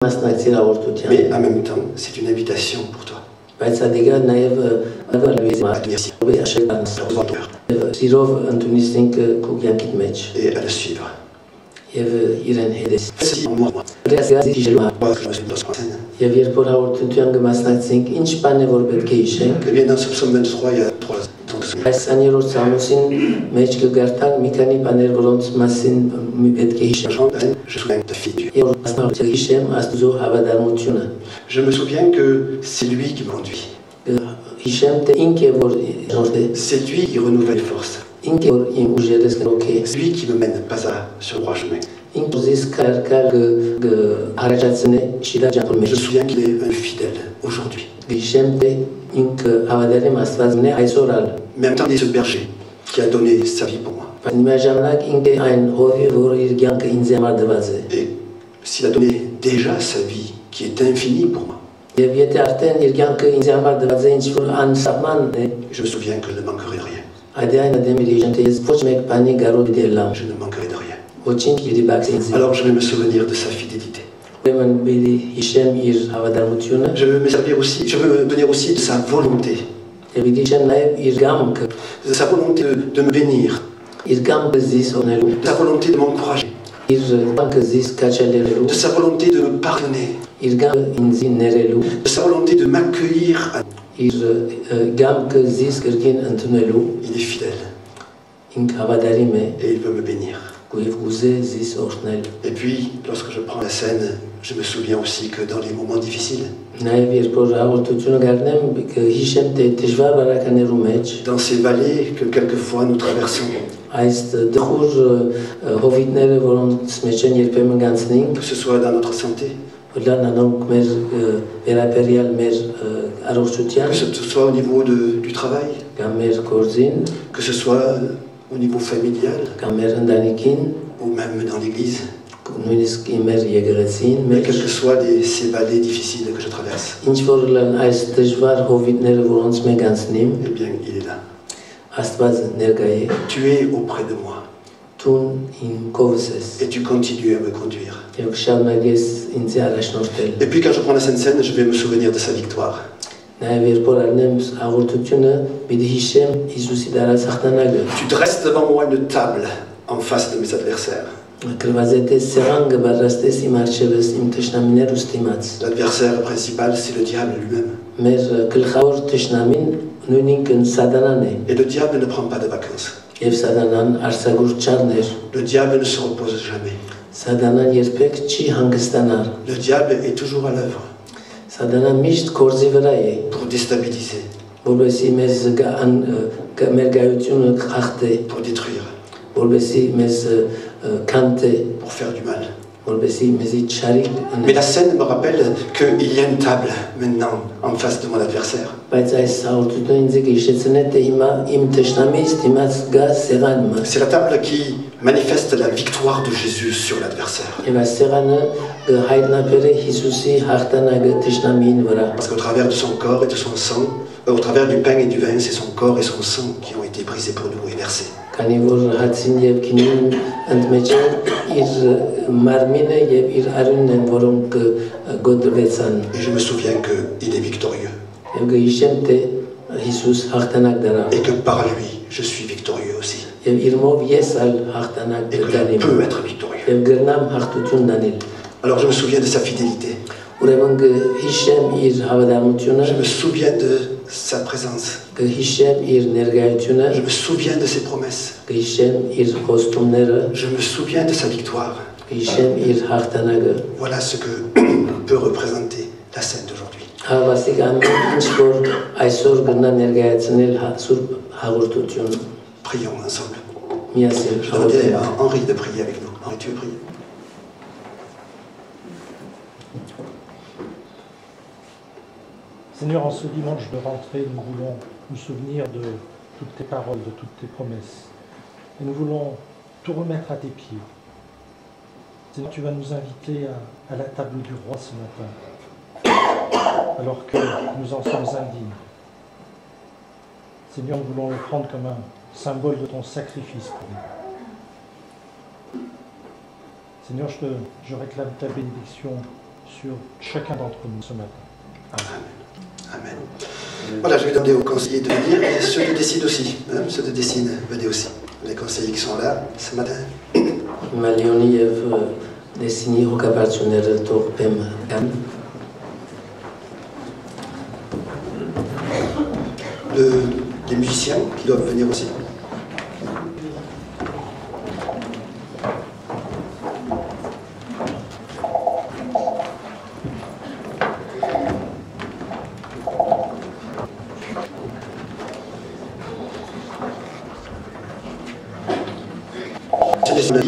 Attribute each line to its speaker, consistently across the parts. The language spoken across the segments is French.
Speaker 1: Mais en même temps, c'est une invitation pour toi. À tenir et à le suivre. Si moi, eh bien, dans ce psaume 23, il y a 3 ans. Je me souviens que c'est lui qui me conduit. C'est lui qui renouvelle les forces. C'est lui qui me mène pas sur le droit chemin. Je me souviens qu'il est un fidèle aujourd'hui. Mais en même temps, il est ce berger qui a donné sa vie pour moi. Et s'il a donné déjà sa vie, qui est infinie pour moi, je me souviens que je ne manquerai de rien. Je ne manquerai de rien. Alors je vais me souvenir de sa fidélité. Je veux me servir aussi, je veux me tenir aussi de sa volonté. De sa volonté de me bénir. De sa volonté de m'encourager. De sa volonté de me pardonner. De sa volonté de m'accueillir. Il est fidèle. Et il veut me bénir. Et puis, lorsque je prends la scène, je me souviens aussi que dans les moments difficiles, dans ces vallées que quelquefois nous traversons, que ce soit dans notre santé, que ce soit au niveau du travail, que ce soit au niveau familial, ou même dans l'église, mais quelles que soient ces vallées difficiles que je traverse, eh bien, il est là. Tu es auprès de moi. Et tu continues à me conduire. Et puis quand je prends la Sainte Seine, je vais me souvenir de sa victoire. Tu dresses devant moi une table en face de mes adversaires. L'adversaire principal, c'est le diable lui-même. Et le diable ne prend pas de vacances. Le diable ne se repose jamais. Le diable est toujours à l'œuvre pour déstabiliser, pour détruire, pour faire du mal. Mais la scène me rappelle qu'il y a une table maintenant en face de mon adversaire. C'est la table qui manifeste la victoire de Jésus sur l'adversaire. Parce qu'au travers de son corps et de son sang, au travers du pain et du vin, c'est son corps et son sang qui ont été brisés pour nous et versés. Et je me souviens qu'il est victorieux. Et que par lui, je suis victorieux aussi. Et que je peux être victorieux. Alors je me souviens de sa fidélité. Je me souviens de sa présence. Je me souviens de ses promesses. Je me souviens de sa victoire. Voilà ce que peut représenter la scène d'aujourd'hui. Prions ensemble. Je demandais à Henri de prier avec nous. Henri, tu veux prier?
Speaker 2: Seigneur, en ce dimanche de rentrée, nous voulons nous souvenir de toutes tes paroles, de toutes tes promesses. Et nous voulons tout remettre à tes pieds. Seigneur, tu vas nous inviter à la table du roi ce matin, alors que nous en sommes indignes. Seigneur, nous voulons le prendre comme un symbole de ton sacrifice pour nous. Seigneur, je réclame ta bénédiction sur chacun d'entre nous ce matin.
Speaker 1: Amen. Amen. Voilà, je vais demander aux conseillers de venir, et ceux de Décide aussi, hein, ceux de Décide, venez aussi. Les conseillers qui sont là ce matin. Les musiciens qui doivent venir aussi.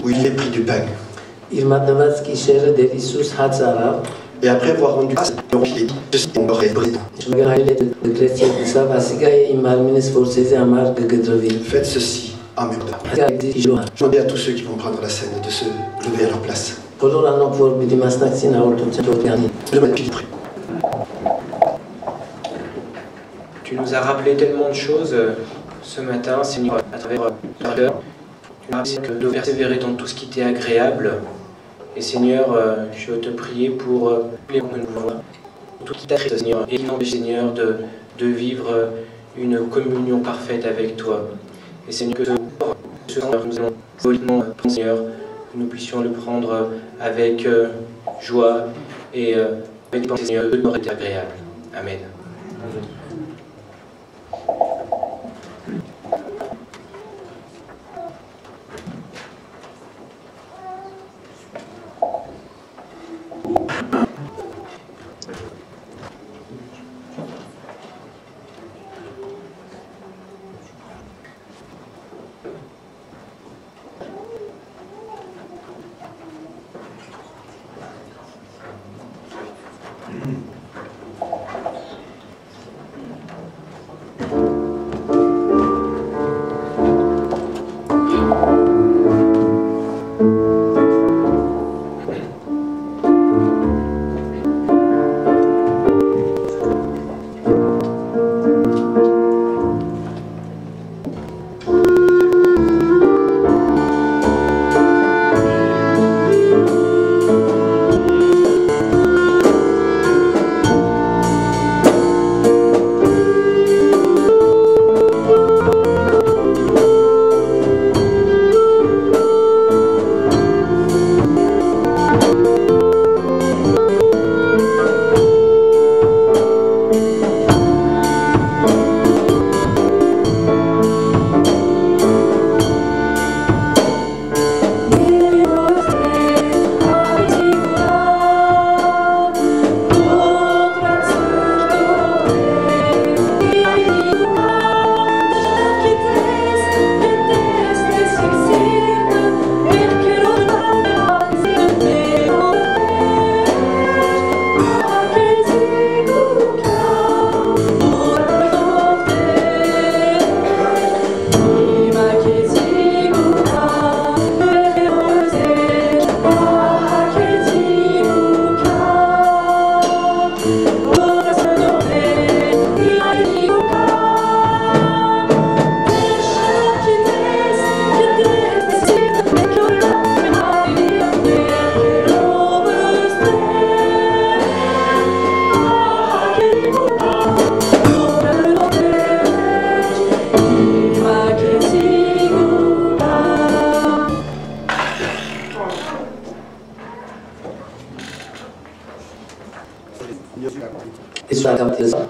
Speaker 1: Où il est pris du pain. Et après avoir rendu grâce, il aurait brisé. Faites ceci en même temps. Je demande à tous ceux qui vont prendre la scène de se lever à leur place.
Speaker 3: Tu nous as rappelé tellement de choses ce matin, Seigneur, à travers ta cœur. Tu nous as dit que de persévérer dans tout ce qui t'est agréable. Et Seigneur, je veux te prier pour les que nous voyons, tout qui t'a créé, Seigneur, et qui t'empêche, Seigneur, de vivre une communion parfaite avec toi. Et Seigneur, que ce Seigneur, nous allons solidement prendre, Seigneur, que nous puissions le prendre avec joie et avec des pensées, Seigneur, de nous être agréable. Amen.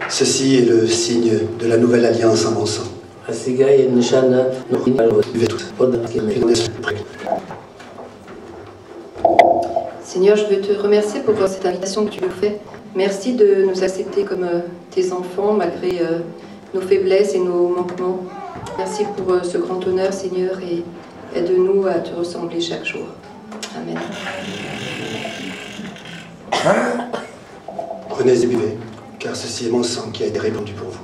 Speaker 1: Ceci est le signe de la nouvelle alliance en mon sang.
Speaker 4: Seigneur, je veux te remercier pour cette invitation que tu nous fais. Merci de nous accepter comme tes enfants malgré nos faiblesses et nos manquements. Merci pour ce grand honneur, Seigneur, et aide-nous à te ressembler chaque jour. Amen.
Speaker 1: Prenez et buvez, car ceci est mon sang qui a été répandu pour vous.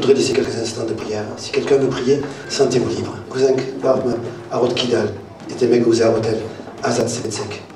Speaker 1: voudrais laisser quelques instants de prière. Si quelqu'un veut prier, sentez-vous libre. Kuzank, barme, arot kidal, et temeg uza hotel, azat sebetsek.